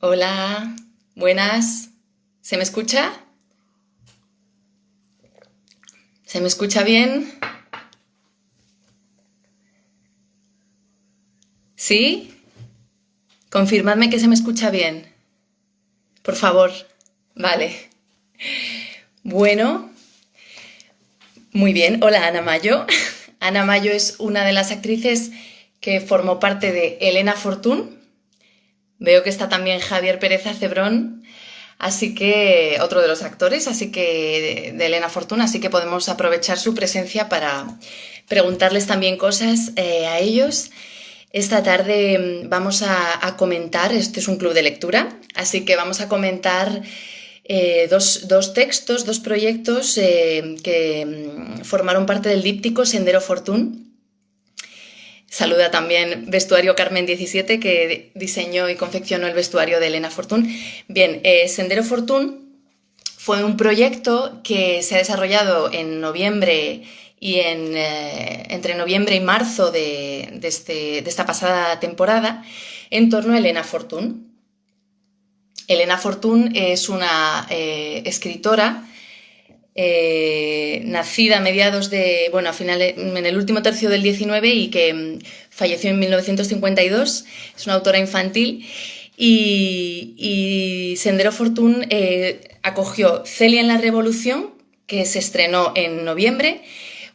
Hola, buenas. ¿Se me escucha? ¿Se me escucha bien? ¿Sí? Confirmadme que se me escucha bien, por favor. Vale. Bueno, muy bien. Hola, Ana Mayo. Ana Mayo es una de las actrices que formó parte de Elena Fortún. Veo que está también Javier Pérez Acebrón, así que otro de los actores, así que de Elena Fortuna, así que podemos aprovechar su presencia para preguntarles también cosas a ellos. Esta tarde vamos a comentar, este es un club de lectura, así que vamos a comentar dos textos, dos proyectos que formaron parte del díptico Sendero Fortún. Saluda también Vestuario Carmen 17, que diseñó y confeccionó el vestuario de Elena Fortún. Bien, Sendero Fortún fue un proyecto que se ha desarrollado en noviembre y entre noviembre y marzo de esta pasada temporada en torno a Elena Fortún. Elena Fortún es una escritora nacida a mediados de, bueno, a finales, en el último tercio del 19 y que falleció en 1952. Es una autora infantil y Sendero Fortún acogió Celia en la Revolución, que se estrenó en noviembre,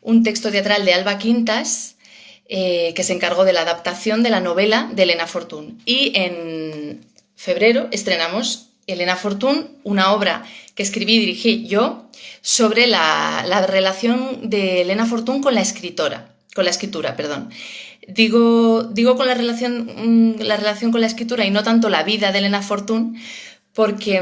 un texto teatral de Alba Quintas, que se encargó de la adaptación de la novela de Elena Fortún. Y en febrero estrenamos Elena Fortún, una obra que escribí y dirigí yo sobre la relación de Elena Fortún con la escritura. Digo con la relación con la escritura y no tanto la vida de Elena Fortún, porque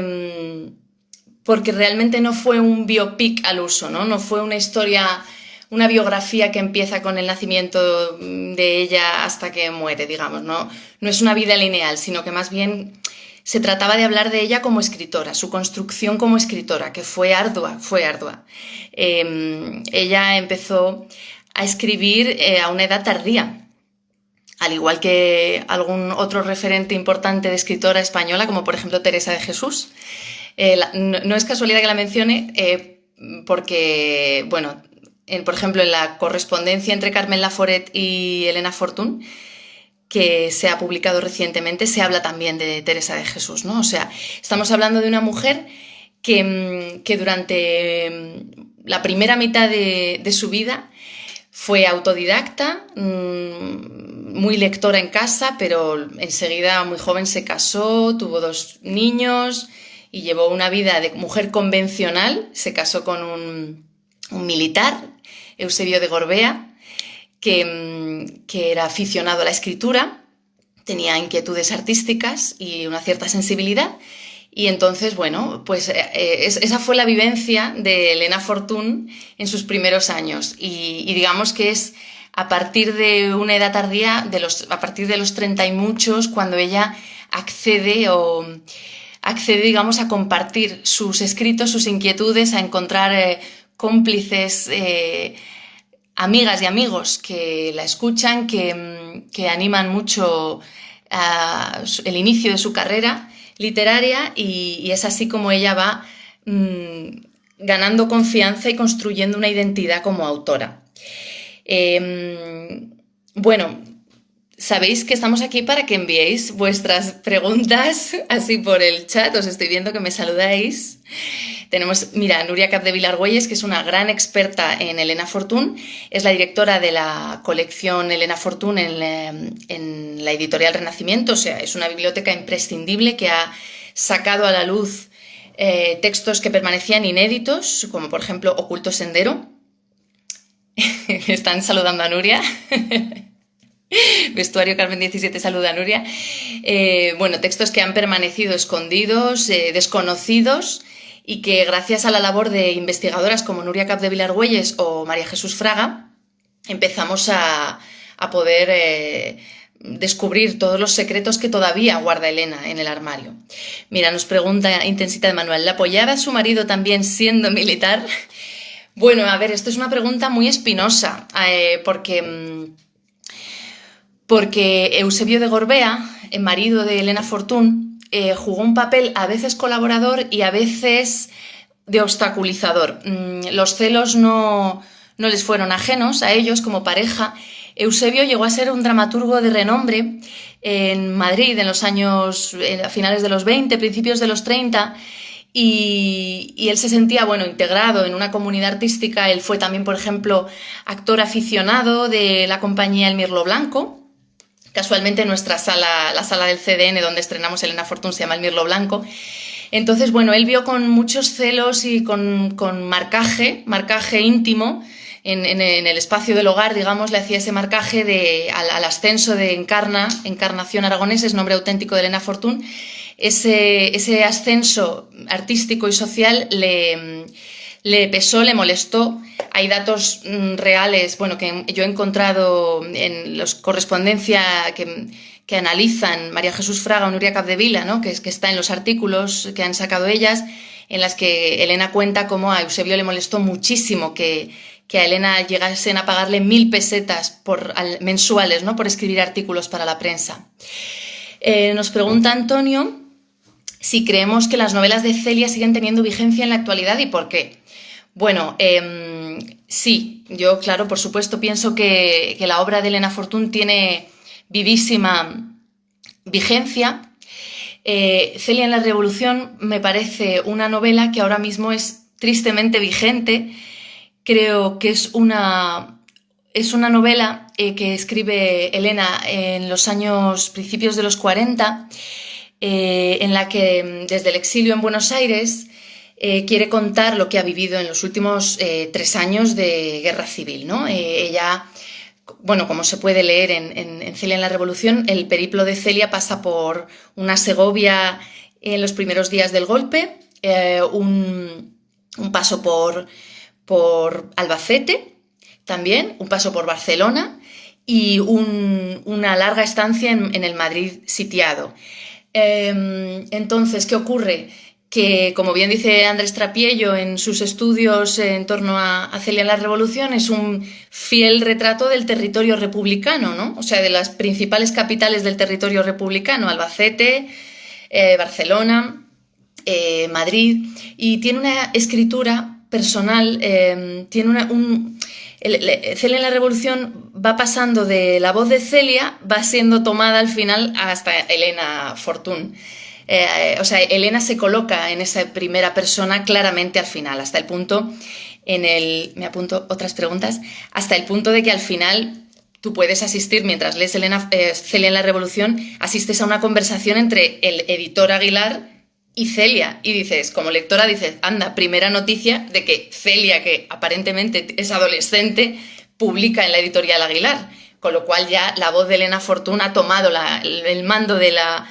realmente no fue un biopic al uso, ¿no? No fue una historia, una biografía que empieza con el nacimiento de ella hasta que muere, digamos, ¿no? No es una vida lineal, sino que más bien se trataba de hablar de ella como escritora, su construcción como escritora, que fue ardua, fue ardua. Ella empezó a escribir a una edad tardía, al igual que algún otro referente importante de escritora española, como por ejemplo Teresa de Jesús. No es casualidad que la mencione, porque, bueno, por ejemplo, en la correspondencia entre Carmen Laforet y Elena Fortún, que se ha publicado recientemente, se habla también de Teresa de Jesús, ¿no? O sea, estamos hablando de una mujer que durante la primera mitad de su vida fue autodidacta, muy lectora en casa, pero enseguida, muy joven, se casó, tuvo 2 niños y llevó una vida de mujer convencional. Se casó con un militar, Eusebio de Gorbea, que era aficionado a la escritura, tenía inquietudes artísticas y una cierta sensibilidad. Y entonces, bueno, pues esa fue la vivencia de Elena Fortún en sus primeros años. Y digamos que es a partir de una edad tardía, a partir de los 30 y muchos, cuando ella accede, digamos, a compartir sus escritos, sus inquietudes, a encontrar cómplices, amigas y amigos que la escuchan, que animan mucho el inicio de su carrera literaria, y es así como ella va ganando confianza y construyendo una identidad como autora. Bueno, sabéis que estamos aquí para que enviéis vuestras preguntas así por el chat. Os estoy viendo que me saludáis. Tenemos, mira, Nuria Capdevila Argüelles, que es una gran experta en Elena Fortún, es la directora de la colección Elena Fortún en la editorial Renacimiento. O sea, es una biblioteca imprescindible que ha sacado a la luz textos que permanecían inéditos, como por ejemplo Oculto Sendero. Están saludando a Nuria. Vestuario Carmen 17 saluda a Nuria. Bueno, textos que han permanecido escondidos, desconocidos, y que gracias a la labor de investigadoras como Nuria Capdevila Argüelles o María Jesús Fraga empezamos a poder descubrir todos los secretos que todavía guarda Elena en el armario. Mira, nos pregunta Intensita de Manuel, ¿la apoyaba a su marido también siendo militar? Bueno, a ver, esto es una pregunta muy espinosa, porque Eusebio de Gorbea, el marido de Elena Fortún, jugó un papel a veces colaborador y a veces de obstaculizador. Los celos no les fueron ajenos a ellos como pareja. Eusebio llegó a ser un dramaturgo de renombre en Madrid en los años, a finales de los 20, principios de los 30, y él se sentía, integrado en una comunidad artística. Él fue también, por ejemplo, actor aficionado de la compañía El Mirlo Blanco. Casualmente nuestra sala, la sala del CDN donde estrenamos Elena Fortún, se llama El Mirlo Blanco. Entonces, él vio con muchos celos y con marcaje íntimo en el espacio del hogar, digamos, le hacía ese marcaje al ascenso de Encarnación Aragonés, es nombre auténtico de Elena Fortún. Ese ascenso artístico y social le pesó, le molestó. Hay datos reales, que yo he encontrado en la correspondencia que analizan María Jesús Fraga o Nuria Capdevila, ¿no? que está en los artículos que han sacado ellas, en las que Elena cuenta cómo a Eusebio le molestó muchísimo que a Elena llegasen a pagarle 1.000 pesetas mensuales, ¿no? por escribir artículos para la prensa. Nos pregunta Antonio si creemos que las novelas de Celia siguen teniendo vigencia en la actualidad y por qué. Sí, yo, claro, por supuesto, pienso que la obra de Elena Fortún tiene vivísima vigencia. Celia en la Revolución me parece una novela que ahora mismo es tristemente vigente. Creo que es una novela que escribe Elena en los principios de los 40, en la que desde el exilio en Buenos Aires quiere contar lo que ha vivido en los últimos 3 años de guerra civil, ¿no? Ella, como se puede leer en Celia en la Revolución, el periplo de Celia pasa por una Segovia en los primeros días del golpe, un paso por Albacete también, un paso por Barcelona y una larga estancia en el Madrid sitiado. Entonces, ¿qué ocurre? Que, como bien dice Andrés Trapiello en sus estudios en torno a Celia en la Revolución, es un fiel retrato del territorio republicano, ¿no? O sea, de las principales capitales del territorio republicano, Albacete, Barcelona, Madrid, y tiene una escritura personal, Celia en la Revolución va pasando de la voz de Celia, va siendo tomada al final hasta Elena Fortún. Elena se coloca en esa primera persona claramente al final, hasta el punto, me apunto otras preguntas, hasta el punto de que al final tú puedes asistir, mientras lees Celia en la Revolución, asistes a una conversación entre el editor Aguilar y Celia, y dices, como lectora, anda, primera noticia de que Celia, que aparentemente es adolescente, publica en la editorial Aguilar, con lo cual ya la voz de Elena Fortún ha tomado el mando de la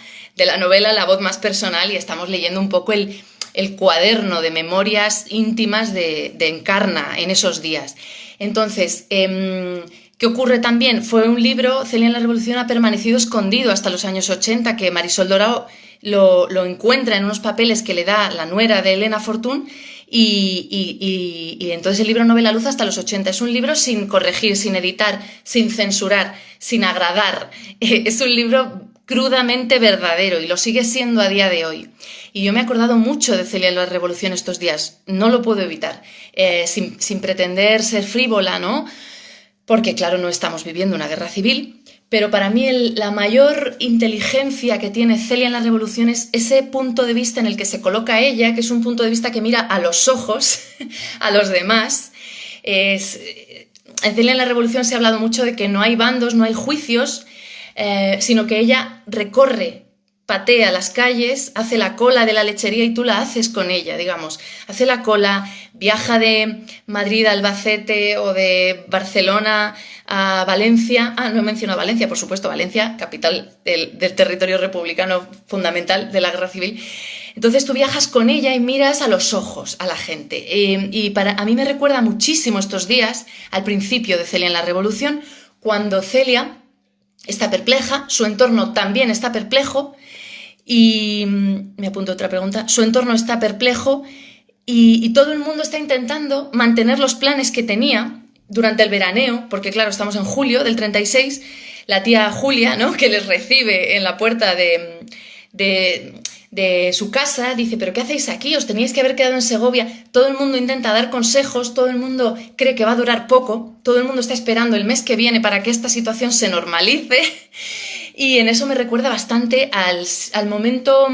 novela, la voz más personal, y estamos leyendo un poco el cuaderno de memorias íntimas de Encarna en esos días. Entonces, ¿qué ocurre también? Fue un libro, Celia en la Revolución ha permanecido escondido hasta los años 80, que Marisol Dorao lo encuentra en unos papeles que le da la nuera de Elena Fortún, y entonces el libro no ve la luz hasta los 80. Es un libro sin corregir, sin editar, sin censurar, sin agradar. Es un libro crudamente verdadero y lo sigue siendo a día de hoy. Y yo me he acordado mucho de Celia en la Revolución estos días, no lo puedo evitar, sin pretender ser frívola, ¿no? Porque, claro, no estamos viviendo una guerra civil, pero para mí la mayor inteligencia que tiene Celia en la Revolución es ese punto de vista en el que se coloca ella, que es un punto de vista que mira a los ojos, a los demás. En Celia en la Revolución se ha hablado mucho de que no hay bandos, no hay juicios, sino que ella recorre, patea las calles, hace la cola de la lechería y tú la haces con ella, digamos. Hace la cola, viaja de Madrid a Albacete o de Barcelona a Valencia. No he mencionado Valencia, por supuesto, Valencia, capital del territorio republicano fundamental de la guerra civil. Entonces tú viajas con ella y miras a los ojos a la gente. A mí me recuerda muchísimo estos días, al principio de Celia en la Revolución, cuando Celia está perpleja, su entorno también está perplejo, y me apunto otra pregunta, su entorno está perplejo y todo el mundo está intentando mantener los planes que tenía durante el veraneo, porque claro, estamos en julio del 36, la tía Julia, ¿no?, que les recibe en la puerta de su casa, dice, ¿pero qué hacéis aquí? Os teníais que haber quedado en Segovia. Todo el mundo intenta dar consejos, todo el mundo cree que va a durar poco, todo el mundo está esperando el mes que viene para que esta situación se normalice. Y en eso me recuerda bastante al momento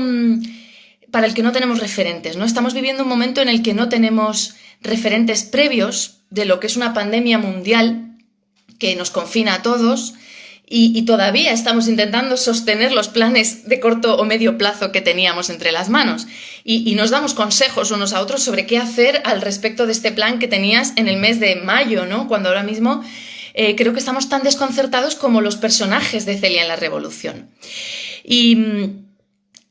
para el que no tenemos referentes, ¿no? Estamos viviendo un momento en el que no tenemos referentes previos de lo que es una pandemia mundial que nos confina a todos y todavía estamos intentando sostener los planes de corto o medio plazo que teníamos entre las manos y nos damos consejos unos a otros sobre qué hacer al respecto de este plan que tenías en el mes de mayo, ¿no? Cuando ahora mismo creo que estamos tan desconcertados como los personajes de Celia en la Revolución.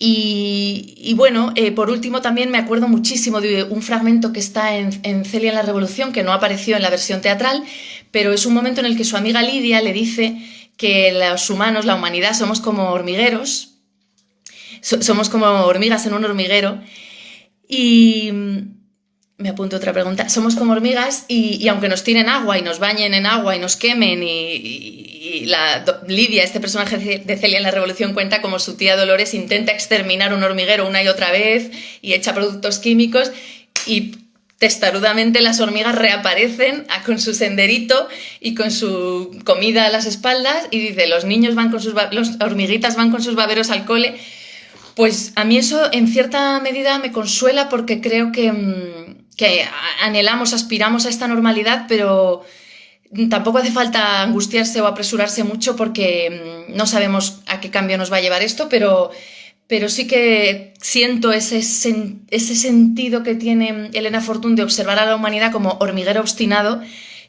Y bueno, por último también me acuerdo muchísimo de un fragmento que está en Celia en la Revolución, que no apareció en la versión teatral, pero es un momento en el que su amiga Lidia le dice que los humanos, la humanidad, somos como hormigueros, somos como hormigas en un hormiguero. Y me apunto otra pregunta. Somos como hormigas y aunque nos tiren agua y nos bañen en agua y nos quemen Lidia, este personaje de Celia en la Revolución, cuenta como su tía Dolores intenta exterminar un hormiguero una y otra vez y echa productos químicos y testarudamente las hormigas reaparecen con su senderito y con su comida a las espaldas y dice, los hormiguitas van con sus baberos al cole. Pues a mí eso en cierta medida me consuela porque creo que anhelamos, aspiramos a esta normalidad, pero tampoco hace falta angustiarse o apresurarse mucho porque no sabemos a qué cambio nos va a llevar esto, pero sí que siento ese sentido que tiene Elena Fortún de observar a la humanidad como hormiguero obstinado.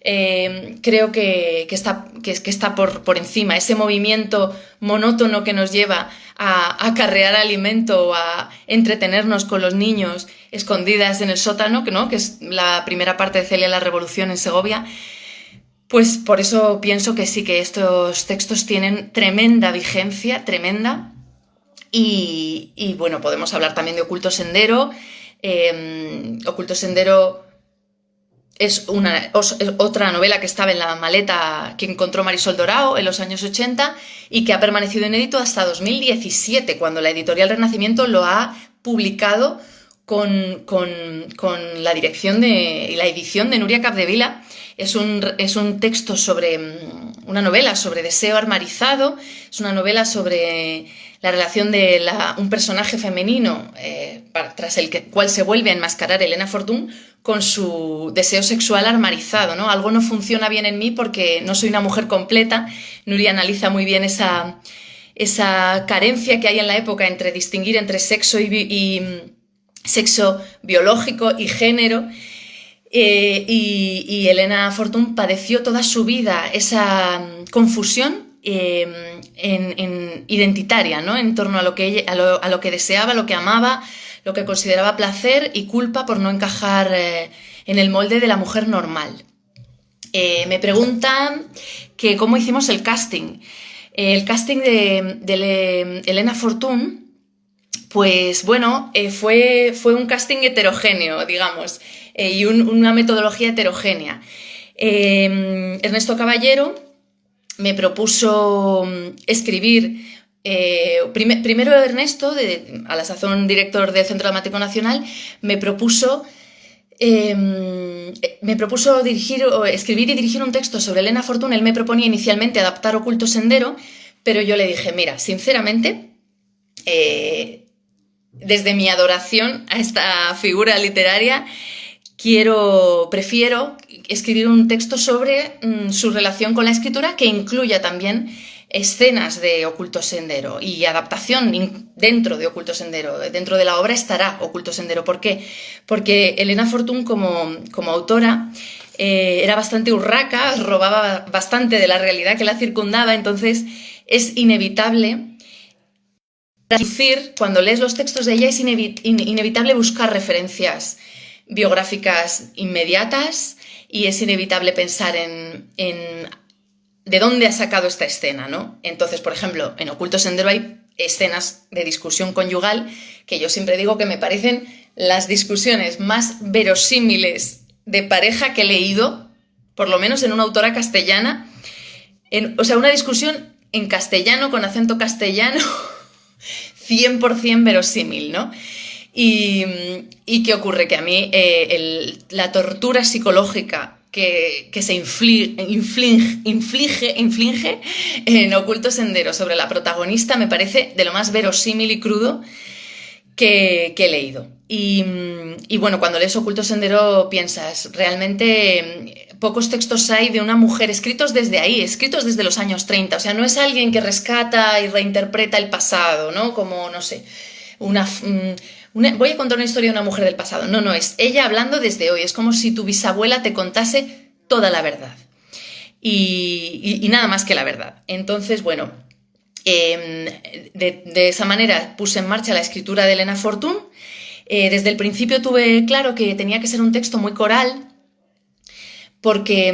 Creo que está por encima, ese movimiento monótono que nos lleva a acarrear alimento o a entretenernos con los niños escondidas en el sótano, ¿no? Que es la primera parte de Celia en la Revolución en Segovia. Pues por eso pienso que sí, que estos textos tienen tremenda vigencia, tremenda. Y bueno, podemos hablar también de Oculto Sendero. Oculto Sendero es otra novela que estaba en la maleta que encontró Marisol Dorao en los años 80 y que ha permanecido inédito hasta 2017, cuando la editorial Renacimiento lo ha publicado con la dirección y la edición de Núria Capdevila. Es un texto una novela sobre deseo armarizado, es una novela sobre la relación de un personaje femenino tras el cual se vuelve a enmascarar Elena Fortún con su deseo sexual armarizado, ¿no? Algo no funciona bien en mí porque no soy una mujer completa. Núria analiza muy bien esa carencia que hay en la época entre distinguir entre sexo y sexo biológico y género. Y Elena Fortún padeció toda su vida esa confusión identitaria, ¿no? En torno a lo que deseaba, lo que amaba, lo que consideraba placer y culpa por no encajar en el molde de la mujer normal. Me preguntan que cómo hicimos el casting. El casting de Elena Fortún, pues bueno, fue un casting heterogéneo, digamos, y una metodología heterogénea. Ernesto Caballero me propuso escribir. Primero Ernesto, a la sazón director del Centro Dramático Nacional, me propuso escribir y dirigir un texto sobre Elena Fortún. Él me proponía inicialmente adaptar Oculto Sendero, pero yo le dije, mira, sinceramente, desde mi adoración a esta figura literaria, prefiero escribir un texto sobre su relación con la escritura que incluya también escenas de Oculto Sendero y adaptación dentro de Oculto Sendero. Dentro de la obra estará Oculto Sendero. ¿Por qué? Porque Elena Fortún como autora era bastante urraca, robaba bastante de la realidad que la circundaba, entonces es inevitable traducir, cuando lees los textos de ella es inevitable buscar referencias biográficas inmediatas y es inevitable pensar en de dónde ha sacado esta escena, ¿no? Entonces, por ejemplo, en Oculto Sendero hay escenas de discusión conyugal que yo siempre digo que me parecen las discusiones más verosímiles de pareja que he leído, por lo menos en una autora castellana. Una discusión en castellano, con acento castellano, 100% verosímil, ¿no? ¿Y qué ocurre? Que a mí la tortura psicológica que se inflige en Oculto Sendero sobre la protagonista me parece de lo más verosímil y crudo que he leído. Y bueno, cuando lees Oculto Sendero piensas, realmente pocos textos hay de una mujer escritos desde ahí, escritos desde los años 30. O sea, no es alguien que rescata y reinterpreta el pasado, ¿no? Como, no sé, voy a contar una historia de una mujer del pasado. No, es ella hablando desde hoy. Es como si tu bisabuela te contase toda la verdad. Y nada más que la verdad. Entonces, bueno, de esa manera puse en marcha la escritura de Elena Fortún. Desde el principio tuve claro que tenía que ser un texto muy coral, porque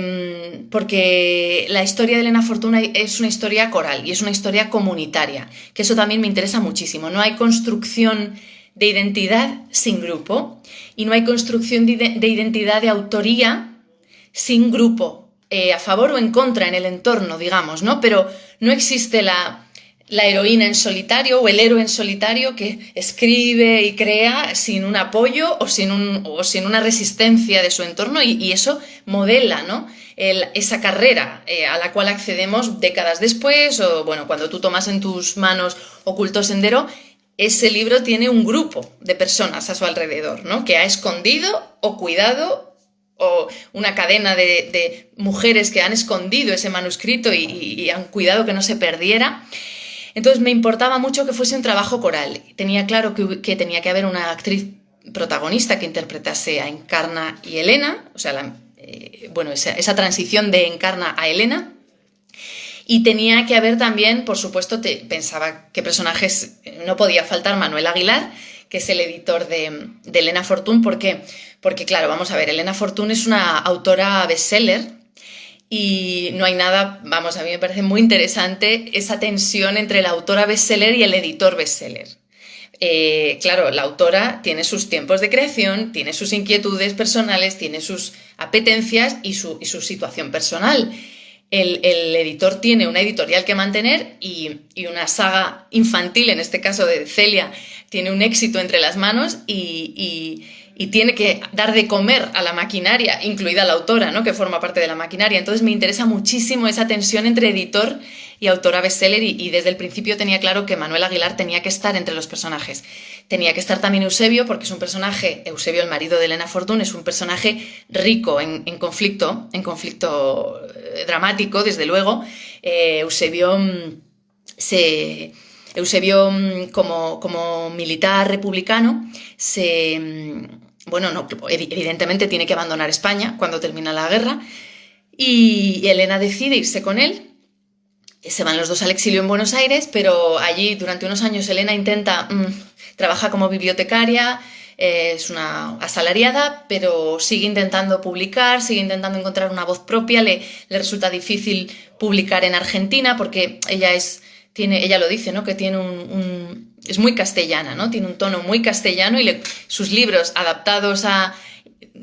la historia de Elena Fortún es una historia coral y es una historia comunitaria, que eso también me interesa muchísimo. No hay construcción de identidad sin grupo y no hay construcción de identidad de autoría sin grupo, a favor o en contra en el entorno, digamos, ¿no? Pero no existe la heroína en solitario o el héroe en solitario que escribe y crea sin un apoyo o sin una resistencia de su entorno y eso modela, ¿no? Esa carrera a la cual accedemos décadas después o, bueno, cuando tú tomas en tus manos Oculto Sendero, ese libro tiene un grupo de personas a su alrededor, ¿no? Que ha escondido o cuidado, o una cadena de mujeres que han escondido ese manuscrito y han cuidado que no se perdiera. Entonces me importaba mucho que fuese un trabajo coral. Tenía claro que tenía que haber una actriz protagonista que interpretase a Encarna y Elena, o sea, esa transición de Encarna a Elena. Y tenía que haber también, por supuesto, pensaba qué personajes, no podía faltar Manuel Aguilar, que es el editor de Elena Fortún, porque claro, vamos a ver, Elena Fortún es una autora bestseller y no hay nada, vamos, a mí me parece muy interesante esa tensión entre la autora bestseller y el editor bestseller. Claro, la autora tiene sus tiempos de creación, tiene sus inquietudes personales, tiene sus apetencias y su situación personal. El editor tiene una editorial que mantener y una saga infantil, en este caso de Celia, tiene un éxito entre las manos y tiene que dar de comer a la maquinaria, incluida la autora, ¿no? Que forma parte de la maquinaria. Entonces me interesa muchísimo esa tensión entre editor y autora bestseller y desde el principio tenía claro que Manuel Aguilar tenía que estar entre los personajes. Tenía que estar también Eusebio, porque es un personaje, Eusebio, el marido de Elena Fortún, es un personaje rico en conflicto dramático, desde luego. Eusebio, como militar republicano, evidentemente tiene que abandonar España cuando termina la guerra y Elena decide irse con él. Se van los dos al exilio en Buenos Aires, pero allí durante unos años Elena trabaja como bibliotecaria, es una asalariada, pero sigue intentando publicar, sigue intentando encontrar una voz propia. Le resulta difícil publicar en Argentina porque ella lo dice, ¿no? Que tiene es muy castellana, ¿no? Tiene un tono muy castellano y sus libros adaptados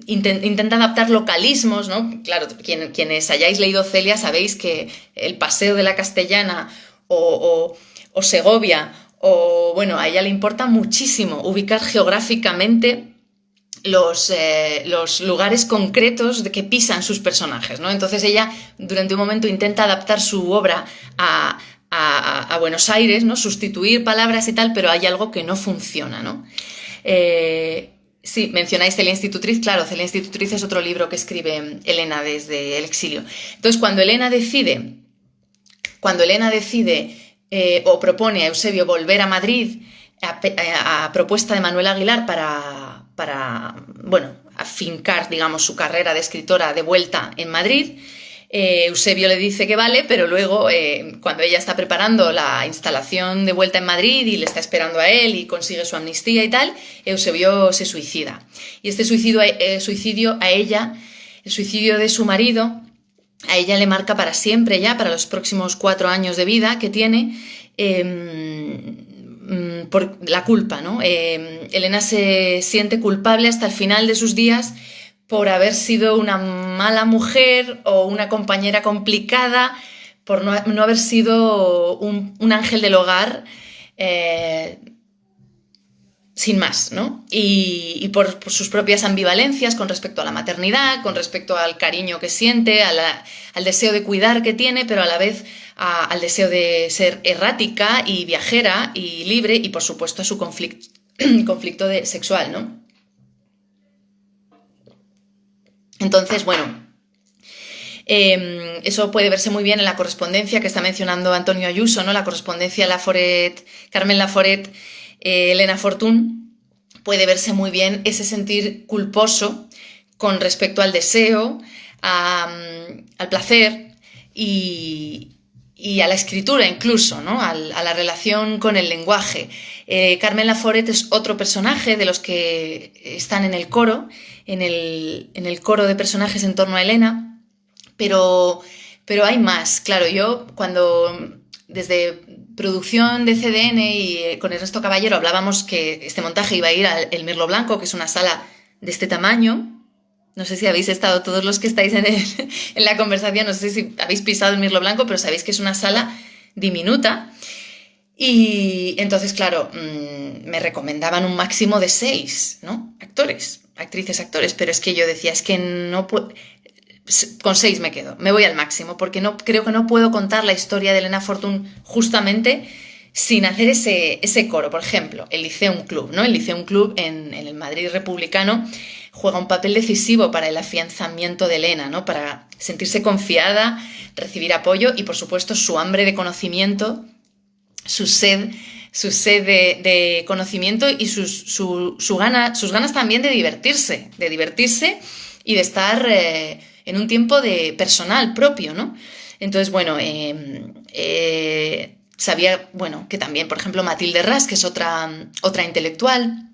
intenta adaptar localismos, ¿no? Claro, quienes hayáis leído Celia sabéis que el Paseo de la Castellana o Segovia, a ella le importa muchísimo ubicar geográficamente los lugares concretos de que pisan sus personajes, ¿no? Entonces ella durante un momento intenta adaptar su obra a Buenos Aires, ¿no? Sustituir palabras y tal, pero hay algo que no funciona, ¿no? Sí, mencionáis Celia Institutriz, claro, Celia Institutriz es otro libro que escribe Elena desde el exilio. Entonces, cuando Elena decide o propone a Eusebio volver a Madrid a propuesta de Manuel Aguilar para afincar, digamos, su carrera de escritora de vuelta en Madrid, Eusebio le dice que vale, pero luego cuando ella está preparando la instalación de vuelta en Madrid y le está esperando a él y consigue su amnistía y tal, Eusebio se suicida. Y este suicidio a ella, el suicidio de su marido, a ella le marca para siempre ya, para los próximos 4 años de vida que tiene, por la culpa, ¿no? Elena se siente culpable hasta el final de sus días por haber sido una mala mujer o una compañera complicada, por no haber sido un ángel del hogar, sin más, ¿no? Y por sus propias ambivalencias con respecto a la maternidad, con respecto al cariño que siente, al deseo de cuidar que tiene, pero a la vez al deseo de ser errática y viajera y libre, y por supuesto a su conflicto sexual, ¿no? Entonces, bueno, eso puede verse muy bien en la correspondencia que está mencionando Antonio Ayuso, ¿no? La correspondencia Carmen Laforet, Elena Fortún, puede verse muy bien ese sentir culposo con respecto al deseo, al placer y a la escritura incluso, ¿no? A la relación con el lenguaje. Carmen Laforet es otro personaje de los que están en el coro, en el coro de personajes en torno a Elena. Pero hay más, claro, yo cuando desde producción de CDN y con Ernesto Caballero hablábamos que este montaje iba a ir al El Mirlo Blanco, que es una sala de este tamaño, no sé si habéis estado todos los que estáis en la conversación, no sé si habéis pisado el Mirlo Blanco, pero sabéis que es una sala diminuta y entonces, claro, me recomendaban un máximo de 6, ¿no? Actrices, actores, pero es que yo decía, es que no puedo... Con 6 me quedo, me voy al máximo, porque creo que no puedo contar la historia de Elena Fortún justamente sin hacer ese coro. Por ejemplo, el Liceum Club, ¿no? El Liceum Club en el Madrid republicano juega un papel decisivo para el afianzamiento de Elena, ¿no? Para sentirse confiada, recibir apoyo y, por supuesto, su hambre de conocimiento, su sed de conocimiento y sus ganas también de divertirse y de estar en un tiempo de personal propio, ¿no? Entonces, bueno, sabía, bueno, que también, por ejemplo, Matilde Ras, que es otra intelectual,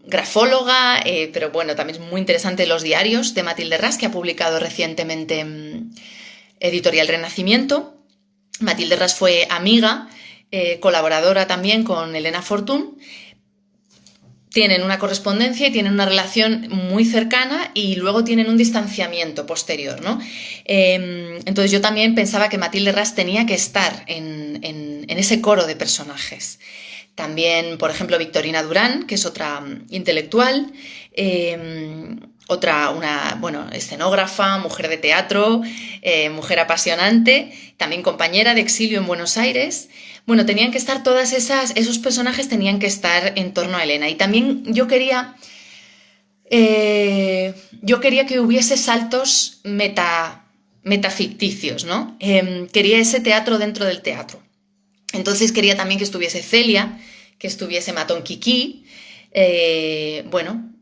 grafóloga, pero bueno, también es muy interesante los diarios de Matilde Ras, que ha publicado recientemente Editorial Renacimiento. Matilde Ras fue amiga, colaboradora también con Elena Fortún. Tienen una correspondencia y tienen una relación muy cercana y luego tienen un distanciamiento posterior, ¿no? Entonces yo también pensaba que Matilde Ras tenía que estar en ese coro de personajes. También, por ejemplo, Victorina Durán, que es otra intelectual, una escenógrafa, mujer de teatro, mujer apasionante, también compañera de exilio en Buenos Aires. Bueno, tenían que estar esos personajes tenían que estar en torno a Elena. Y también yo quería que hubiese saltos metaficticios, ¿no? Quería ese teatro dentro del teatro. Entonces quería también que estuviese Celia, que estuviese Matón Kiki.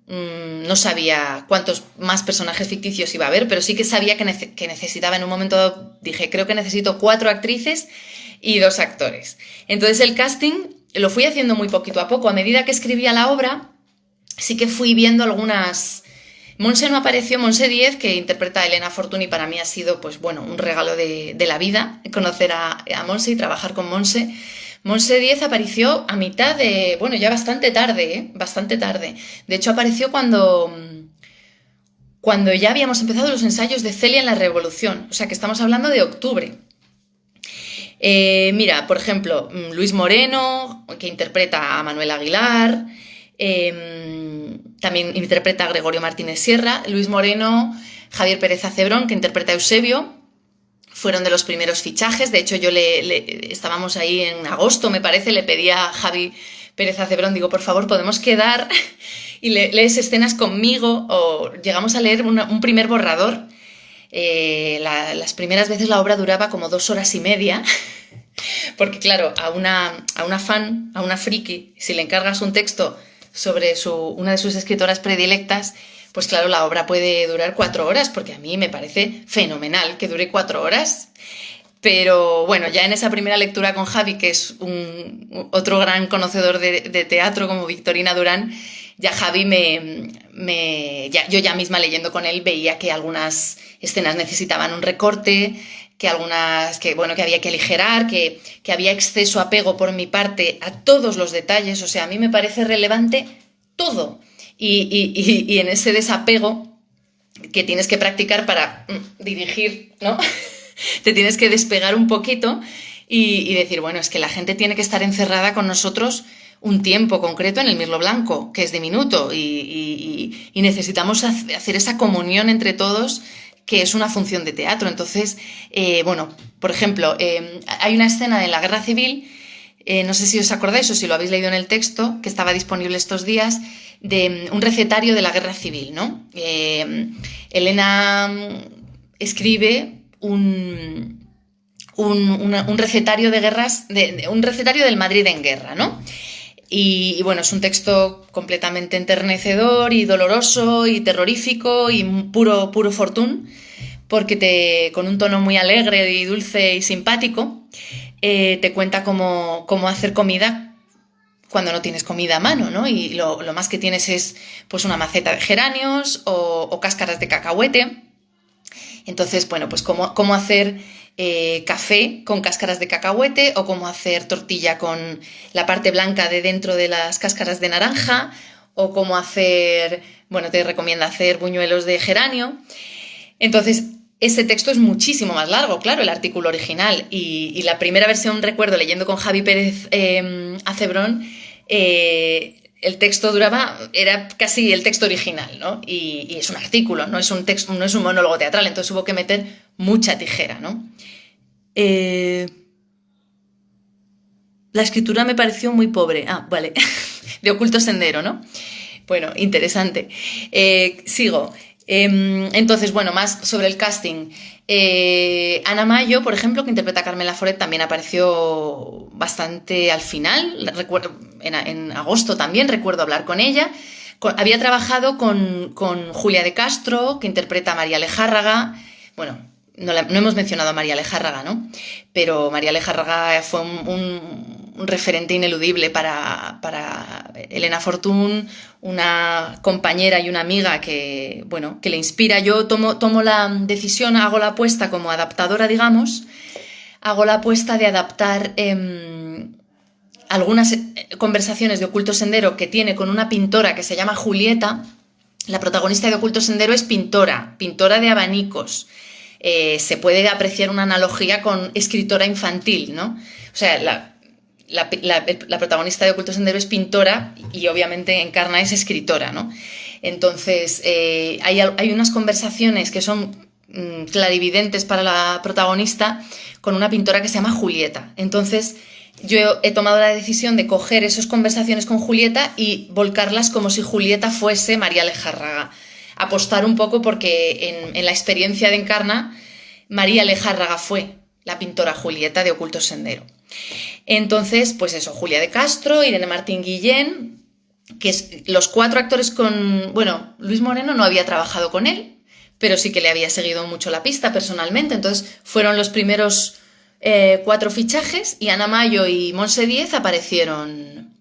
No sabía cuántos más personajes ficticios iba a haber, pero sí que sabía que necesitaba en un momento dado, dije, creo que necesito 4 actrices y 2 actores. Entonces el casting lo fui haciendo muy poquito a poco. A medida que escribía la obra, sí que fui viendo algunas... Monse no apareció, Monse Díez, que interpreta a Elena Fortún, y para mí ha sido, pues bueno, un regalo de la vida conocer a Monse y trabajar con Monse. Monse Díez apareció a mitad de... Bueno, ya bastante tarde, bastante tarde. De hecho, apareció cuando ya habíamos empezado los ensayos de Celia en la Revolución. O sea, que estamos hablando de octubre. Mira, por ejemplo, Luis Moreno, que interpreta a Manuel Aguilar, también interpreta a Gregorio Martínez Sierra. Luis Moreno, Javier Pérez Acebrón, que interpreta a Eusebio, fueron de los primeros fichajes. De hecho, yo estábamos ahí en agosto, me parece, le pedí a Javi Pérez Acebrón, digo, por favor, ¿podemos quedar y lees escenas conmigo? O llegamos a leer un primer borrador. Las primeras veces la obra duraba como 2 horas y media, porque claro, a una fan, a una friki, si le encargas un texto sobre una de sus escritoras predilectas, pues claro, la obra puede durar 4 horas, porque a mí me parece fenomenal que dure 4 horas. Pero bueno, ya en esa primera lectura con Javi, que es otro gran conocedor de teatro como Victorina Durán, ya Javi yo ya misma leyendo con él veía que algunas escenas necesitaban un recorte, que había que aligerar, que había exceso apego por mi parte a todos los detalles. O sea, a mí me parece relevante todo. Y en ese desapego que tienes que practicar para dirigir, ¿no? Te tienes que despegar un poquito y decir, bueno, es que la gente tiene que estar encerrada con nosotros un tiempo concreto en el Mirlo Blanco, que es diminuto, y necesitamos hacer esa comunión entre todos, que es una función de teatro. Entonces, bueno, por ejemplo, hay una escena en la Guerra Civil, no sé si os acordáis o si lo habéis leído en el texto, que estaba disponible estos días, de un recetario de la Guerra Civil, ¿no? Elena escribe un recetario de guerras, un recetario del Madrid en guerra, ¿no? Y bueno, es un texto completamente enternecedor y doloroso y terrorífico y puro fortún, porque con un tono muy alegre y dulce y simpático, te cuenta cómo hacer comida cuando no tienes comida a mano, ¿no? Y lo más que tienes es pues una maceta de geranios o cáscaras de cacahuete. Entonces, bueno, pues cómo hacer café con cáscaras de cacahuete, o cómo hacer tortilla con la parte blanca de dentro de las cáscaras de naranja, o cómo hacer, bueno, te recomienda hacer buñuelos de geranio. Entonces, ese texto es muchísimo más largo, claro, el artículo original. Y la primera versión, recuerdo, leyendo con Javi Pérez Acebrón, el texto era casi el texto original, ¿no? Y es un artículo, no es un texto, no es un monólogo teatral, entonces hubo que meter mucha tijera, ¿no? La escritura me pareció muy pobre. Ah, vale. De Oculto Sendero, ¿no? Bueno, interesante. Sigo. Entonces, bueno, más sobre el casting. Ana Mayo, por ejemplo, que interpreta a Carmen Laforet, también apareció bastante al final. Recuerdo, en agosto también recuerdo hablar con ella. Había trabajado con Julia de Castro, que interpreta a María Lejárraga. Bueno, no hemos mencionado a María Lejárraga, ¿no? Pero María Lejárraga fue un referente ineludible para Elena Fortún, una compañera y una amiga que, bueno, que le inspira. Yo tomo la decisión, hago la apuesta como adaptadora, digamos, hago la apuesta de adaptar algunas conversaciones de Oculto Sendero que tiene con una pintora que se llama Julieta. La protagonista de Oculto Sendero es pintora de abanicos. Se puede apreciar una analogía con escritora infantil, ¿no? O sea, la protagonista de Oculto Sendero es pintora y obviamente Encarna es escritora, ¿no? Entonces, hay unas conversaciones que son clarividentes para la protagonista con una pintora que se llama Julieta. Entonces, yo he tomado la decisión de coger esas conversaciones con Julieta y volcarlas como si Julieta fuese María Lejárraga. Apostar un poco porque en la experiencia de Encarna, María Lejárraga fue la pintora Julieta de Oculto Sendero. Entonces, pues eso, Julia de Castro, Irene Martín Guillén, que los 4 actores bueno, Luis Moreno no había trabajado con él, pero sí que le había seguido mucho la pista personalmente, entonces fueron los primeros 4 fichajes, y Ana Mayo y Montse Díez aparecieron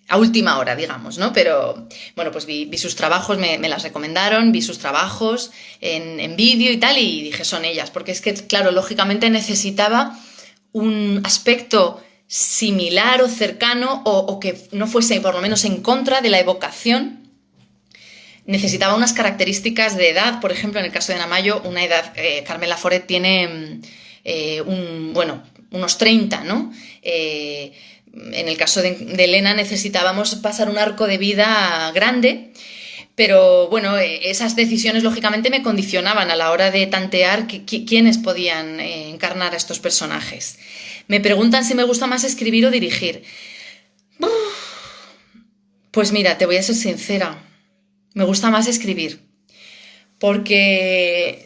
a última hora, digamos, ¿no? Pero, bueno, pues vi sus trabajos, me las recomendaron, vi sus trabajos en vídeo y tal, y dije, son ellas, porque es que, claro, lógicamente necesitaba un aspecto similar o cercano, o que no fuese por lo menos en contra de la evocación. Necesitaba unas características de edad, por ejemplo, en el caso de Ana Mayo, una edad, Carmen Laforet tiene unos 30, ¿no? En el caso de Elena necesitábamos pasar un arco de vida grande, pero bueno, esas decisiones lógicamente me condicionaban a la hora de tantear quiénes podían encarnar a estos personajes. Me preguntan si me gusta más escribir o dirigir. Pues mira, te voy a ser sincera, me gusta más escribir, porque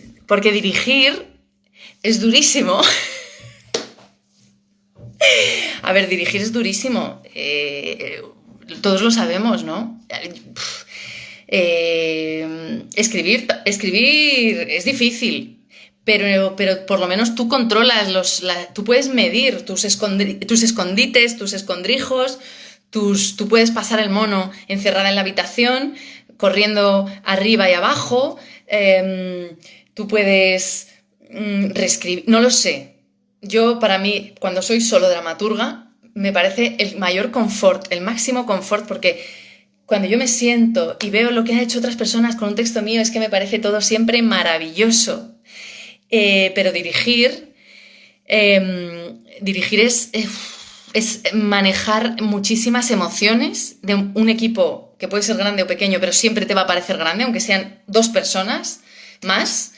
dirigir es durísimo. A ver, dirigir es durísimo, todos lo sabemos, ¿no? Escribir es difícil, pero por lo menos tú controlas, tú puedes medir tus escondites, tus escondrijos, tú puedes pasar el mono encerrada en la habitación, corriendo arriba y abajo, tú puedes reescribir, no lo sé. Yo, para mí, cuando soy solo dramaturga, me parece el mayor confort, el máximo confort, porque cuando yo me siento y veo lo que han hecho otras personas con un texto mío, es que me parece todo siempre maravilloso. Pero dirigir es manejar muchísimas emociones de un equipo que puede ser grande o pequeño, pero siempre te va a parecer grande, aunque sean 2 personas más.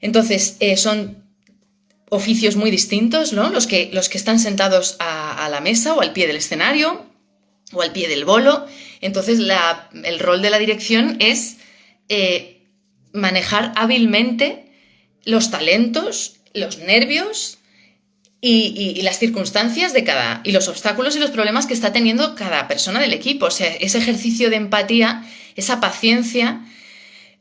Entonces, son oficios muy distintos, ¿no? Los que están sentados a la mesa o al pie del escenario o al pie del bolo. Entonces, el rol de la dirección es manejar hábilmente los talentos, los nervios y las circunstancias de y los obstáculos y los problemas que está teniendo cada persona del equipo. O sea, ese ejercicio de empatía, esa paciencia,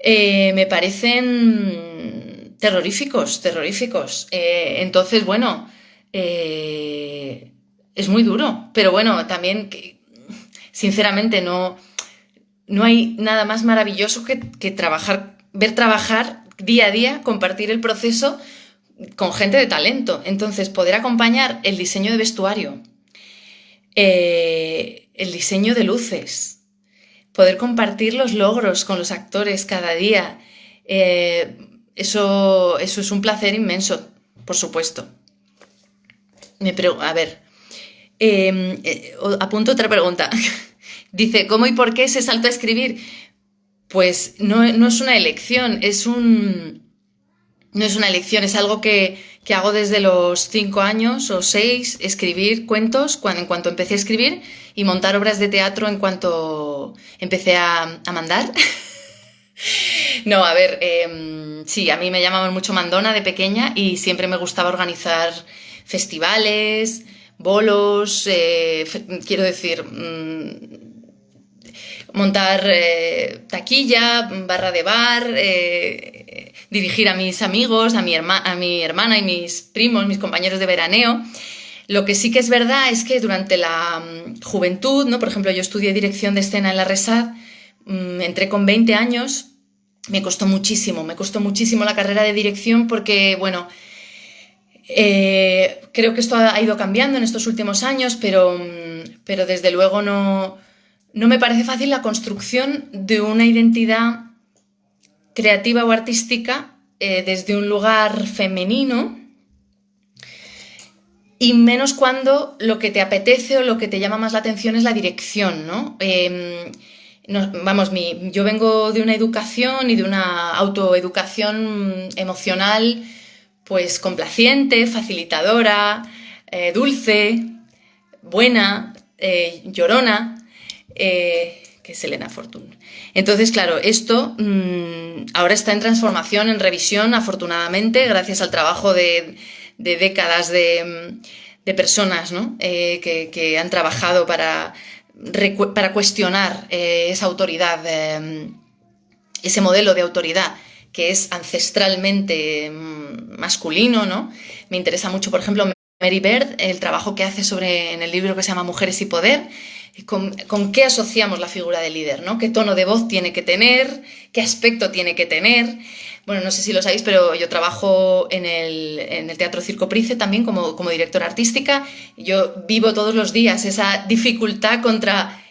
me parecen terroríficos. Entonces, bueno, es muy duro. Pero bueno, también, sinceramente, no hay nada más maravilloso que ver trabajar día a día, compartir el proceso con gente de talento. Entonces, poder acompañar el diseño de vestuario, el diseño de luces, poder compartir los logros con los actores cada día, eso es un placer inmenso, por supuesto. A ver, apunto otra pregunta. Dice, ¿cómo y por qué ese salto a escribir? Pues no es una elección, no es una elección, es algo que hago desde los 5 años o 6, escribir cuentos en cuanto empecé a escribir y montar obras de teatro en cuanto empecé a mandar. No, a ver, sí, a mí me llamaban mucho mandona de pequeña y siempre me gustaba organizar festivales, bolos, quiero decir, montar taquilla, barra de bar, dirigir a mis amigos, a mi hermana y mis primos, mis compañeros de veraneo. Lo que sí que es verdad es que durante la juventud, ¿no? Por ejemplo, yo estudié dirección de escena en la RESAD, entré con 20 años, me costó muchísimo la carrera de dirección porque, bueno, creo que esto ha ido cambiando en estos últimos años, pero desde luego no me parece fácil la construcción de una identidad creativa o artística desde un lugar femenino, y menos cuando lo que te apetece o lo que te llama más la atención es la dirección, ¿no? Yo vengo de una educación y de una autoeducación emocional pues complaciente, facilitadora, dulce, buena, llorona, que es Elena Fortún. Entonces, claro, esto ahora está en transformación, en revisión, afortunadamente, gracias al trabajo de décadas de personas, ¿no? que han trabajado para cuestionar esa autoridad, ese modelo de autoridad que es ancestralmente masculino, ¿no? Me interesa mucho, por ejemplo, Mary Beard, el trabajo que hace en el libro que se llama Mujeres y Poder, con qué asociamos la figura del líder, ¿no? ¿Qué tono de voz tiene que tener? ¿Qué aspecto tiene que tener? Bueno, no sé si lo sabéis, pero yo trabajo en el Teatro Circo Price también como directora artística. Yo vivo todos los días esa dificultad contra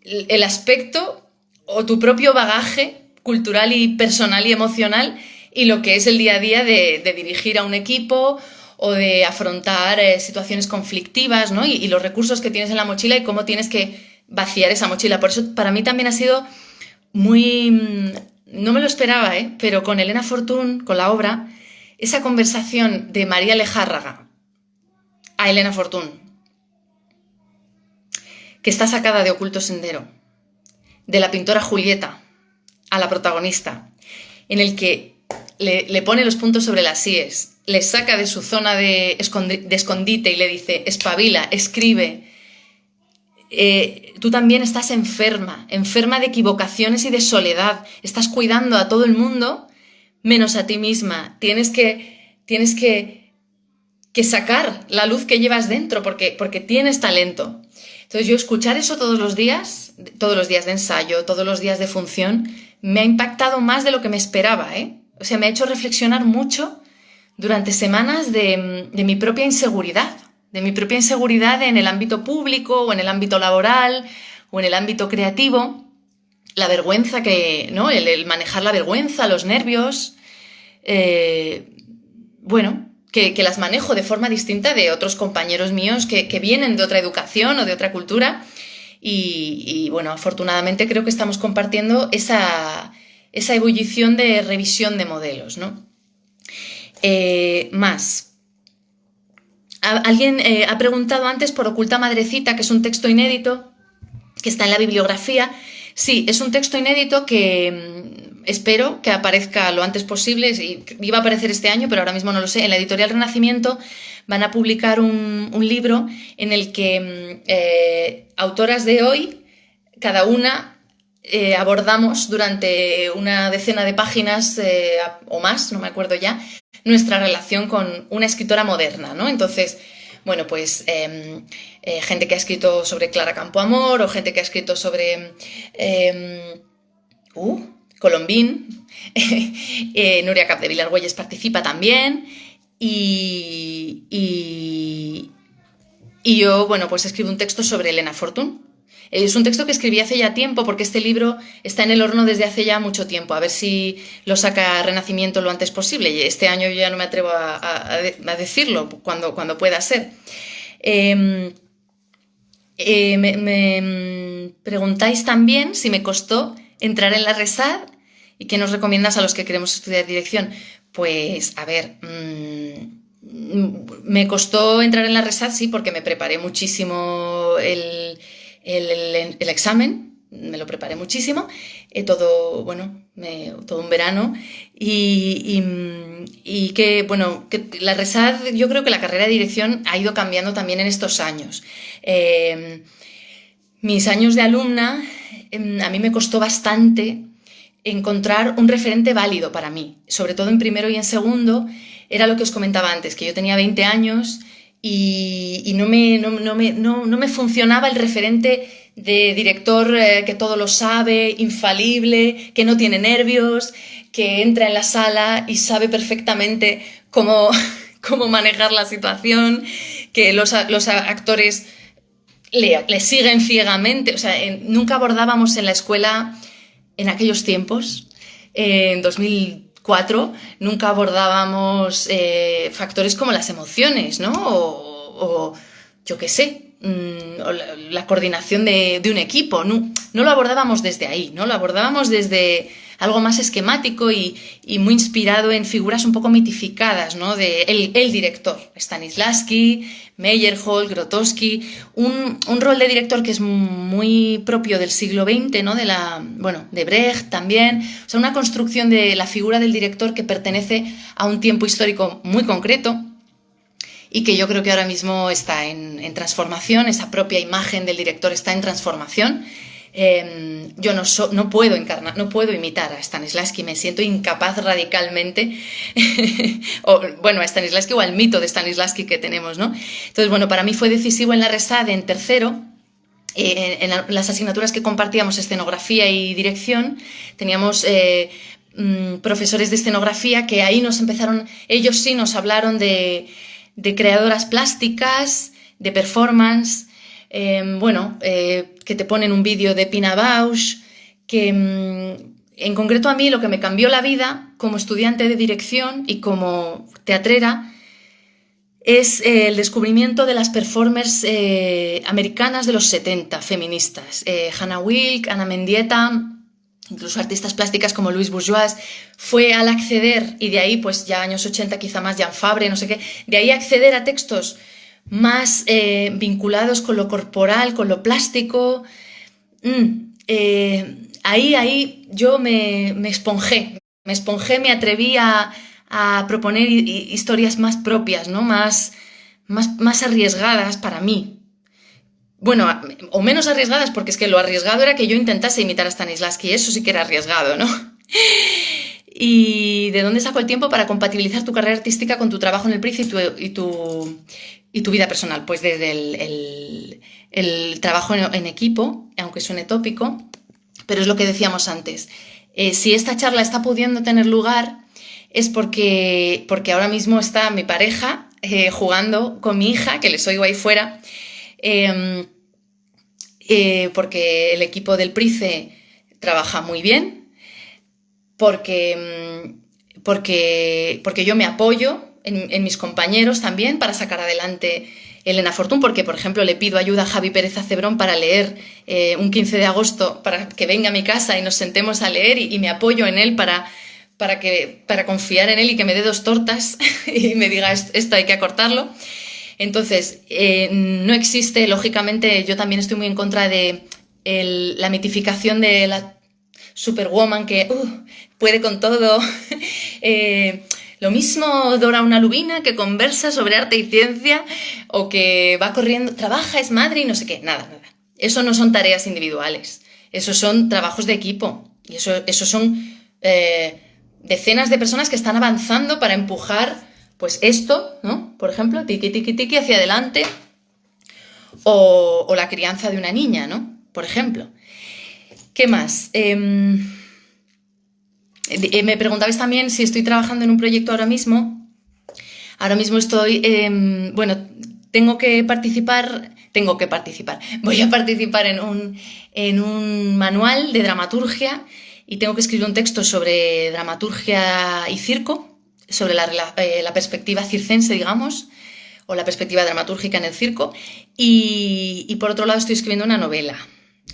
el aspecto o tu propio bagaje cultural y personal y emocional y lo que es el día a día de dirigir a un equipo o de afrontar situaciones conflictivas, ¿no? Y los recursos que tienes en la mochila y cómo tienes que vaciar esa mochila. Por eso para mí también ha sido muy... No me lo esperaba, pero con Elena Fortún, con la obra, esa conversación de María Lejárraga a Elena Fortún, que está sacada de Oculto Sendero, de la pintora Julieta a la protagonista, en el que le pone los puntos sobre las íes, le saca de su zona de escondite y le dice, espabila, escribe. Tú también estás enferma de equivocaciones y de soledad. Estás cuidando a todo el mundo menos a ti misma. Tienes que sacar la luz que llevas dentro porque tienes talento. Entonces yo escuchar eso todos los días de ensayo, todos los días de función, me ha impactado más de lo que me esperaba, O sea, me ha hecho reflexionar mucho durante semanas de mi propia inseguridad. De mi propia inseguridad en el ámbito público o en el ámbito laboral o en el ámbito creativo, la vergüenza ¿no? El manejar la vergüenza, los nervios, bueno, que las manejo de forma distinta de otros compañeros míos que vienen de otra educación o de otra cultura y bueno, afortunadamente creo que estamos compartiendo esa ebullición de revisión de modelos, ¿no? Más. Alguien ha preguntado antes por Oculta Madrecita, que es un texto inédito que está en la bibliografía. Sí, es un texto inédito que espero que aparezca lo antes posible. Iba a aparecer este año, pero ahora mismo no lo sé. En la editorial Renacimiento van a publicar un libro en el que autoras de hoy, cada una, abordamos durante una decena de páginas o más, no me acuerdo ya, nuestra relación con una escritora moderna, ¿no? Entonces, bueno, pues gente que ha escrito sobre Clara Campoamor o gente que ha escrito sobre Colombín, Núria Capdevila Argüelles participa también y yo, bueno, pues escribo un texto sobre Elena Fortún. Es un texto que escribí hace ya tiempo porque este libro está en el horno desde hace ya mucho tiempo. A ver si lo saca Renacimiento lo antes posible. Y este año yo ya no me atrevo a decirlo cuando pueda ser. Me preguntáis también si me costó entrar en la RESAD y qué nos recomiendas a los que queremos estudiar dirección. Pues, a ver, me costó entrar en la RESAD, sí, porque me preparé muchísimo el examen, me lo preparé muchísimo, todo un verano y que, bueno, que la RESAD, yo creo que la carrera de dirección ha ido cambiando también en estos años. Mis años de alumna, a mí me costó bastante encontrar un referente válido para mí, sobre todo en primero y en segundo. Era lo que os comentaba antes, que yo tenía 20 años y no me funcionaba el referente de director que todo lo sabe, infalible, que no tiene nervios, que entra en la sala y sabe perfectamente cómo manejar la situación, que los actores le siguen ciegamente. O sea, nunca abordábamos en la escuela, en aquellos tiempos, en 2004, nunca abordábamos factores como las emociones, ¿no? O yo qué sé, o la coordinación de un equipo. No lo abordábamos desde ahí, ¿no? Lo abordábamos desde algo más esquemático y muy inspirado en figuras un poco mitificadas, ¿no? De el director, Stanislavski, Meyerhold, Grotowski, un rol de director que es muy propio del siglo XX, ¿no? De Brecht también. O sea, una construcción de la figura del director que pertenece a un tiempo histórico muy concreto y que yo creo que ahora mismo está en transformación. Esa propia imagen del director está en transformación. Yo no puedo imitar a Stanislavski, me siento incapaz radicalmente, a Stanislavski o al mito de Stanislavski que tenemos, ¿no? Entonces, bueno, para mí fue decisivo en la RESAD en tercero, en las asignaturas que compartíamos, escenografía y dirección, teníamos profesores de escenografía que ahí ellos sí nos hablaron de creadoras plásticas, de performance, que te ponen un vídeo de Pina Bausch, que en concreto a mí lo que me cambió la vida como estudiante de dirección y como teatrera es el descubrimiento de las performers americanas de los 70, feministas. Hannah Wilk, Ana Mendieta, incluso artistas plásticas como Louise Bourgeois. Fue al acceder, y de ahí pues ya años 80 quizá más Jan Fabre, no sé qué, de ahí acceder a textos más vinculados con lo corporal, con lo plástico. Ahí yo me esponjé, me atreví a proponer historias más propias, ¿no? Más arriesgadas para mí. Bueno, o menos arriesgadas, porque es que lo arriesgado era que yo intentase imitar a Stanislavski, eso sí que era arriesgado, ¿no? ¿Y de dónde saco el tiempo para compatibilizar tu carrera artística con tu trabajo en el PRIZ y tu vida personal? Pues desde el trabajo en equipo, aunque suene tópico, pero es lo que decíamos antes. Si esta charla está pudiendo tener lugar es porque ahora mismo está mi pareja jugando con mi hija, que les oigo ahí fuera, porque el equipo del PRICE trabaja muy bien, porque yo me apoyo en mis compañeros también para sacar adelante Elena Fortún, porque, por ejemplo, le pido ayuda a Javi Pérez Acebrón para leer un 15 de agosto, para que venga a mi casa y nos sentemos a leer y me apoyo en él para confiar en él y que me dé 2 tortas y me diga esto hay que acortarlo. Entonces, no existe, lógicamente, yo también estoy muy en contra de la mitificación de la Superwoman que puede con todo. Lo mismo Dora una lubina que conversa sobre arte y ciencia o que va corriendo, trabaja, es madre y no sé qué. Nada. Eso no son tareas individuales. Eso son trabajos de equipo. Y eso son decenas de personas que están avanzando para empujar pues esto, ¿no? Por ejemplo, tiqui, tiqui, tiqui hacia adelante. O la crianza de una niña, ¿no? Por ejemplo. ¿Qué más? Me preguntabais también si estoy trabajando en un proyecto ahora mismo. Ahora mismo estoy, tengo que participar. Voy a participar en un manual de dramaturgia y tengo que escribir un texto sobre dramaturgia y circo, sobre la perspectiva circense, digamos, o la perspectiva dramatúrgica en el circo. Y por otro lado estoy escribiendo una novela.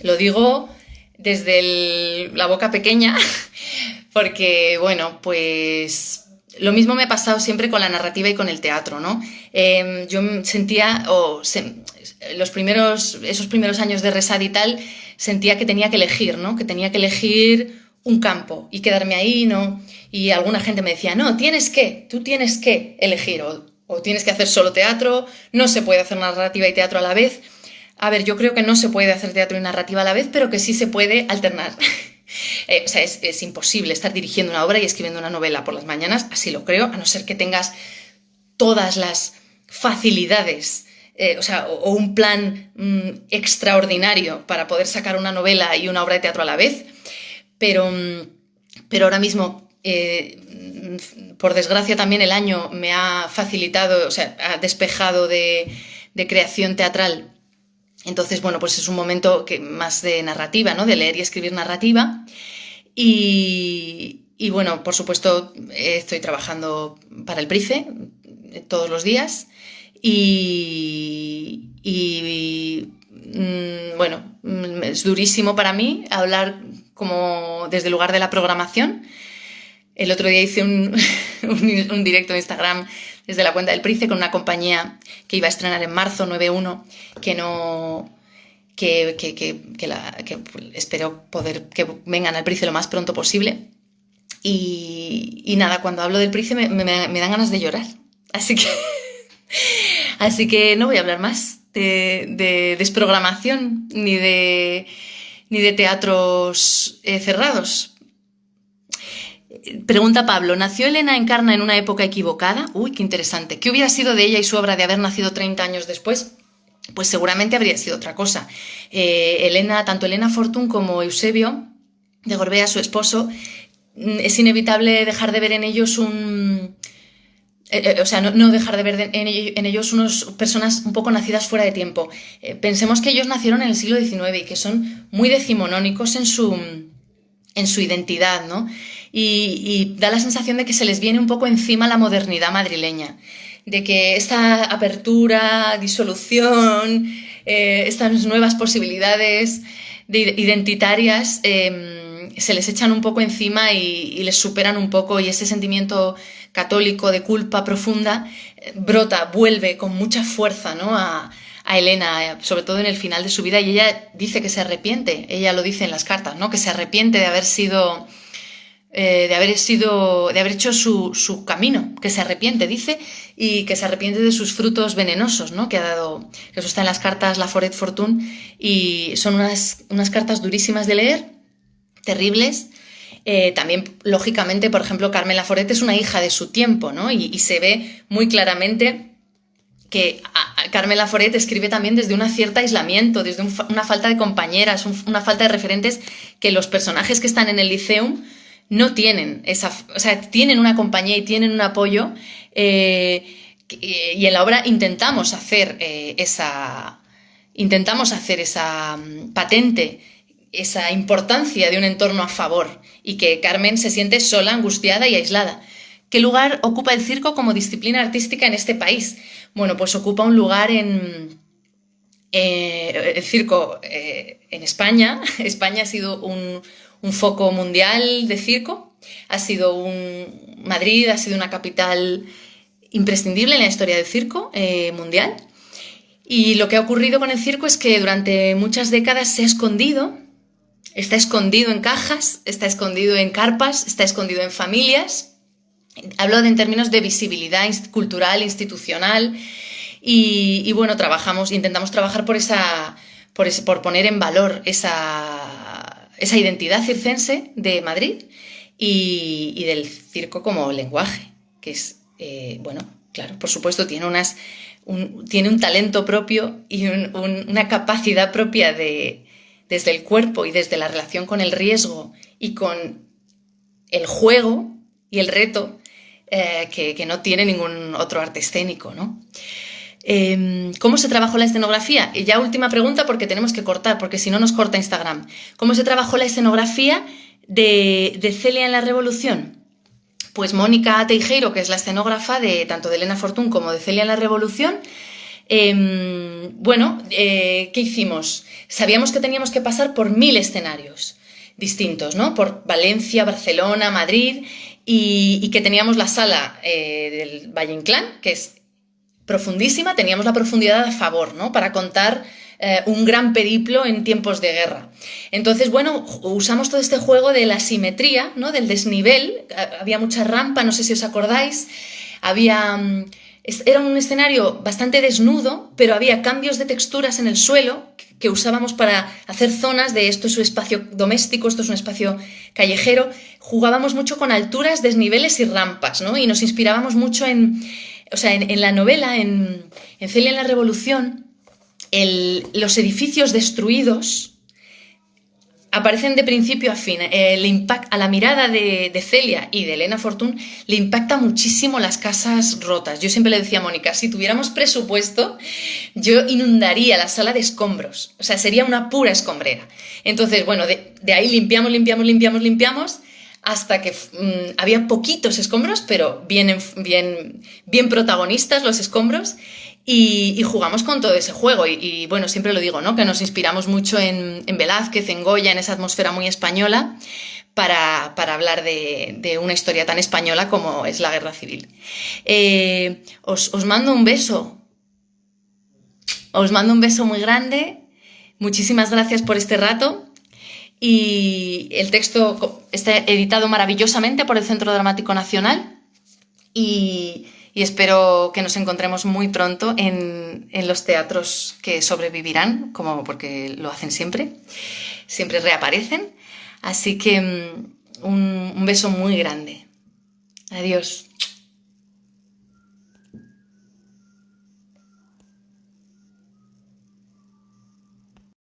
Lo digo desde la boca pequeña, porque, bueno, pues lo mismo me ha pasado siempre con la narrativa y con el teatro, ¿no? Yo sentía, esos primeros años de Resat y tal, sentía que tenía que elegir, ¿no? Que tenía que elegir un campo y quedarme ahí, ¿no? Y alguna gente me decía, no, tú tienes que elegir, o tienes que hacer solo teatro, no se puede hacer narrativa y teatro a la vez. A ver, yo creo que no se puede hacer teatro y narrativa a la vez, pero que sí se puede alternar. Es imposible estar dirigiendo una obra y escribiendo una novela por las mañanas, así lo creo, a no ser que tengas todas las facilidades, o un plan extraordinario para poder sacar una novela y una obra de teatro a la vez, pero ahora mismo, por desgracia también el año me ha facilitado, ha despejado de creación teatral. Entonces, bueno, pues es un momento más de narrativa, ¿no? De leer y escribir narrativa. Y bueno, por supuesto, estoy trabajando para el Price todos los días. Bueno, es durísimo para mí hablar como desde el lugar de la programación. El otro día hice un directo en Instagram desde la cuenta del Price con una compañía que iba a estrenar en marzo, 9-1, que espero poder que vengan al Price lo más pronto posible. Y nada, cuando hablo del Price me dan ganas de llorar. Así que no voy a hablar más de desprogramación ni de teatros cerrados. Pregunta Pablo, ¿nació Elena Encarna en una época equivocada? Uy, qué interesante. ¿Qué hubiera sido de ella y su obra de haber nacido 30 años después? Pues seguramente habría sido otra cosa. Tanto Elena Fortún como Eusebio de Gorbea, su esposo, es inevitable dejar de ver en ellos no dejar de ver en ellos unas personas un poco nacidas fuera de tiempo. Pensemos que ellos nacieron en el siglo XIX y que son muy decimonónicos en su identidad, ¿no? Y da la sensación de que se les viene un poco encima la modernidad madrileña, de que esta apertura, disolución, estas nuevas posibilidades identitarias se les echan un poco encima y les superan un poco, y ese sentimiento católico de culpa profunda vuelve con mucha fuerza, ¿no? a Elena, sobre todo en el final de su vida, y ella dice que se arrepiente, ella lo dice en las cartas, ¿no? Que se arrepiente de haber hecho su camino, que se arrepiente, dice, y que se arrepiente de sus frutos venenosos, ¿no? Que ha dado, que eso está en las cartas Laforet Fortune, y son unas cartas durísimas de leer, terribles. También, lógicamente, por ejemplo, Carmen Laforet es una hija de su tiempo, ¿no? Y se ve muy claramente que Carmen Laforet escribe también desde un cierto aislamiento, desde una falta de compañeras, una falta de referentes que los personajes que están en el Liceum no tienen. Tienen una compañía y tienen un apoyo, y en la obra intentamos hacer esa patente, esa importancia de un entorno a favor, y que Carmen se siente sola, angustiada y aislada. ¿Qué lugar ocupa el circo como disciplina artística en este país? Bueno, pues ocupa un lugar en el circo en España. España ha sido un foco mundial de circo, Madrid ha sido una capital imprescindible en la historia del circo mundial. Y lo que ha ocurrido con el circo es que durante muchas décadas se ha escondido, está escondido en cajas, está escondido en carpas, está escondido en familias. Hablo en términos de visibilidad cultural, institucional, y bueno, intentamos trabajar por poner en valor esa identidad circense de Madrid y del circo como lenguaje, que es, bueno, claro, por supuesto, tiene un talento propio y una capacidad propia desde el cuerpo y desde la relación con el riesgo y con el juego y el reto que no tiene ningún otro arte escénico, ¿no? ¿Cómo se trabajó la escenografía? Y ya última pregunta porque tenemos que cortar, porque si no nos corta Instagram. ¿Cómo se trabajó la escenografía de Celia en la Revolución? Pues Mónica Teijeiro, que es la escenógrafa tanto de Elena Fortún como de Celia en la Revolución, ¿qué hicimos? Sabíamos que teníamos que pasar por 1000 escenarios distintos, ¿no? Por Valencia, Barcelona, Madrid, y que teníamos la sala del Valle Inclán, que es profundísima, teníamos la profundidad a favor, ¿no? Para contar un gran periplo en tiempos de guerra. Entonces, bueno, usamos todo este juego de la simetría, ¿no? Del desnivel, había mucha rampa, no sé si os acordáis, era un escenario bastante desnudo, pero había cambios de texturas en el suelo que usábamos para hacer zonas de esto es un espacio doméstico, esto es un espacio callejero. Jugábamos mucho con alturas, desniveles y rampas, ¿no? Y nos inspirábamos mucho en la novela, en Celia en la Revolución, los edificios destruidos aparecen de principio a fin. A la mirada de Celia y de Elena Fortún le impacta muchísimo las casas rotas. Yo siempre le decía a Mónica, si tuviéramos presupuesto, yo inundaría la sala de escombros. O sea, sería una pura escombrera. Entonces, bueno, de ahí limpiamos, hasta que había poquitos escombros, pero bien protagonistas los escombros, y jugamos con todo ese juego. Y bueno, siempre lo digo, ¿no? Que nos inspiramos mucho en Velázquez, en Goya, en esa atmósfera muy española, para hablar de una historia tan española como es la Guerra Civil. Os mando un beso. Os mando un beso muy grande. Muchísimas gracias por este rato. Y el texto está editado maravillosamente por el Centro Dramático Nacional y espero que nos encontremos muy pronto en los teatros que sobrevivirán, porque lo hacen siempre reaparecen. Así que un beso muy grande. Adiós.